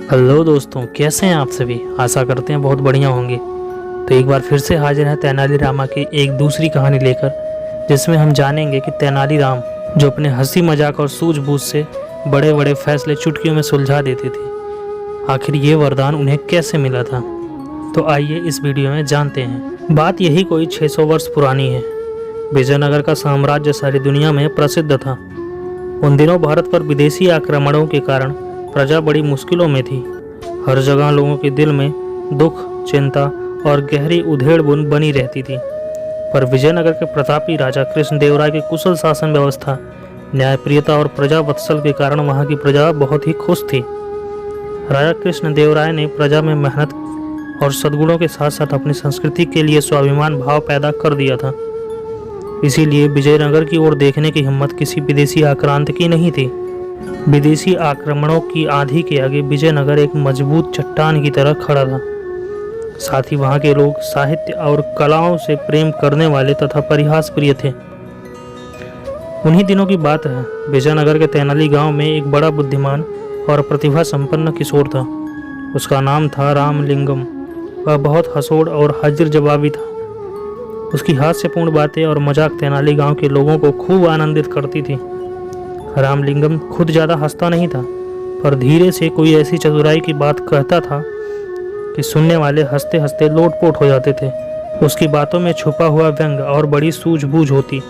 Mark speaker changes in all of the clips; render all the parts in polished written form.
Speaker 1: Hello दोस्तों, कैसे हैं आप सभी। आशा करते हैं बहुत बढ़िया होंगे। तो एक बार फिर से हाजिर है तेनालीरामा की एक दूसरी कहानी लेकर, जिसमें हम जानेंगे कि तेनालीराम जो अपने हंसी मजाक और सूझबूझ से बड़े बड़े फैसले चुटकियों में सुलझा देते थे, आखिर ये वरदान उन्हें कैसे मिला था। तो आइए इस वीडियो में जानते हैं। बात यही कोई 600 वर्ष पुरानी है। विजयनगर का साम्राज्य सारी दुनिया में प्रसिद्ध था। उन दिनों भारत पर विदेशी आक्रमणों के कारण प्रजा बड़ी मुश्किलों में थी। हर जगह लोगों के दिल में दुख, चिंता और गहरी उधेड़-बुन बनी रहती थी। पर विजयनगर के प्रतापी राजा कृष्णदेवराय की कुशल शासन व्यवस्था, न्यायप्रियता और प्रजा वत्सल के कारण वहां की प्रजा बहुत ही खुश थी। राजा कृष्णदेवराय ने प्रजा में मेहनत और सद्गुणों के साथ साथ अपनी संस्कृति के लिए स्वाभिमान भाव पैदा कर दिया था। इसीलिए विजयनगर की ओर देखने की हिम्मत किसी विदेशी आक्रांत की नहीं थी। विदेशी आक्रमणों की आंधी के आगे विजयनगर एक मजबूत चट्टान की तरह खड़ा था। साथ ही वहां के लोग साहित्य और कलाओं से प्रेम करने वाले तथा परिहास प्रिय थे। उन्हीं दिनों की बात है। विजयनगर के तेनाली गांव में एक बड़ा बुद्धिमान और प्रतिभा संपन्न किशोर था। उसका नाम था रामलिंगम। वह बहुत हंसोड़ और हाजिर जवाबी था। उसकी हास्यपूर्ण बातें और मजाक तेनाली गांव के लोगों को खूब आनंदित करती थी। रामलिंगम खुद ज़्यादा हंसता नहीं था, पर धीरे से कोई ऐसी चतुराई की बात कहता था कि सुनने वाले हंसते हंसते लोटपोट हो जाते थे। उसकी बातों में छुपा हुआ व्यंग और बड़ी सूझबूझ होती,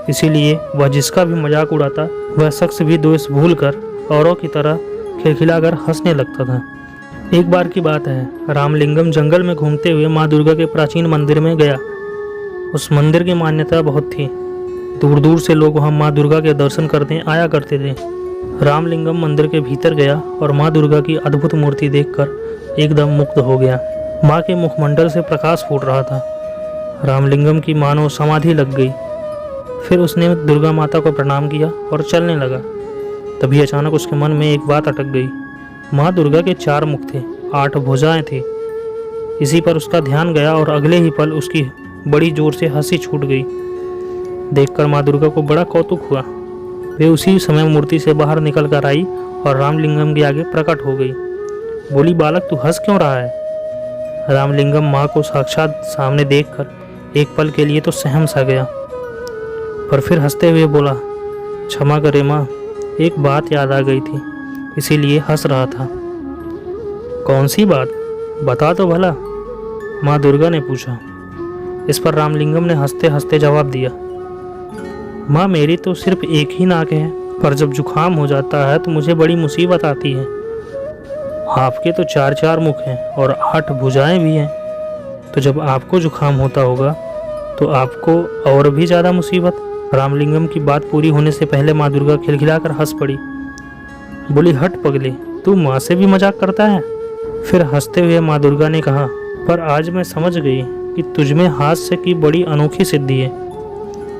Speaker 1: इसीलिए वह जिसका भी मजाक उड़ाता वह शख्स भी द्वेष भूलकर औरों की तरह खिलखिलाकर हंसने लगता था। एक बार की बात है, रामलिंगम जंगल में घूमते हुए माँ दुर्गा के प्राचीन मंदिर में गया। उस मंदिर की मान्यता बहुत थी। दूर दूर से लोग वहां माँ दुर्गा के दर्शन करने आया करते थे। रामलिंगम मंदिर के भीतर गया और माँ दुर्गा की अद्भुत मूर्ति देखकर एकदम मुग्ध हो गया। माँ के मुखमंडल से प्रकाश फूट रहा था। रामलिंगम की मानो समाधि लग गई। फिर उसने दुर्गा माता को प्रणाम किया और चलने लगा। तभी अचानक उसके मन में एक बात अटक गई। माँ दुर्गा के 4 मुख थे, 8 भुजाएं थी। इसी पर उसका ध्यान गया और अगले ही पल उसकी बड़ी जोर से हंसी छूट गई। देखकर माँ दुर्गा को बड़ा कौतुक हुआ। वे उसी समय मूर्ति से बाहर निकल कर आई और रामलिंगम के आगे प्रकट हो गई। बोली, बालक तू हंस क्यों रहा है। रामलिंगम माँ को साक्षात सामने देखकर एक पल के लिए तो सहम सा गया, पर फिर हंसते हुए बोला, क्षमा करे माँ, एक बात याद आ गई थी, इसीलिए हंस रहा था। कौन सी बात, बता तो भला, माँ दुर्गा ने पूछा। इस पर रामलिंगम ने हंसते हंसते जवाब दिया, माँ मेरी तो सिर्फ एक ही नाक है, पर जब जुकाम हो जाता है तो मुझे बड़ी मुसीबत आती है। आपके तो 4 मुख हैं और 8 भुजाएं भी हैं, तो जब आपको जुकाम होता होगा तो आपको और भी ज़्यादा मुसीबत। रामलिंगम की बात पूरी होने से पहले माँ दुर्गा खिलखिलाकर हंस पड़ी। बोली, हट पगले, तू माँ से भी मजाक करता है। फिर हंसते हुए माँ दुर्गा ने कहा, पर आज मैं समझ गई कि तुझमें हास्य की बड़ी अनोखी सिद्धि है।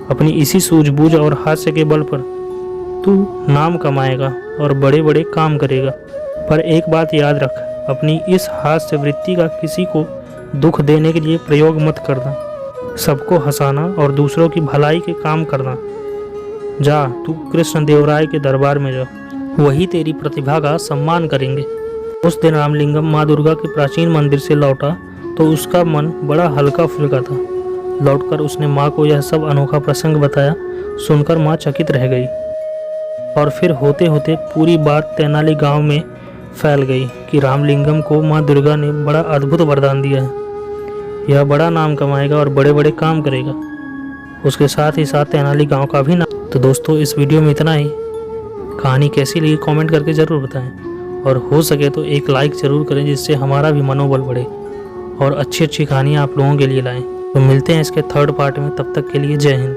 Speaker 1: अपनी इसी सूझबूझ और हास्य के बल पर तू नाम कमाएगा और बड़े बड़े काम करेगा। पर एक बात याद रख, अपनी इस हास्य वृत्ति का किसी को दुख देने के लिए प्रयोग मत करना। सबको हंसाना और दूसरों की भलाई के काम करना। जा, तू कृष्णदेवराय के दरबार में जा, वही तेरी प्रतिभा का सम्मान करेंगे। उस दिन रामलिंगम माँ दुर्गा के प्राचीन मंदिर से लौटा तो उसका मन बड़ा हल्का फुल्का था। लौटकर उसने माँ को यह सब अनोखा प्रसंग बताया। सुनकर माँ चकित रह गई और फिर होते होते पूरी बात तेनाली गांव में फैल गई कि रामलिंगम को माँ दुर्गा ने बड़ा अद्भुत वरदान दिया है। यह बड़ा नाम कमाएगा और बड़े बड़े काम करेगा। उसके साथ ही साथ तेनाली गांव का भी नाम। तो दोस्तों, इस वीडियो में इतना ही। कहानी कैसी लगी कमेंट करके ज़रूर बताएं और हो सके तो एक लाइक ज़रूर करें, जिससे हमारा भी मनोबल बढ़े और अच्छी अच्छी कहानियाँ आप लोगों के लिए लाएँ। तो मिलते हैं इसके 3rd पार्ट में। तब तक के लिए जय हिंद।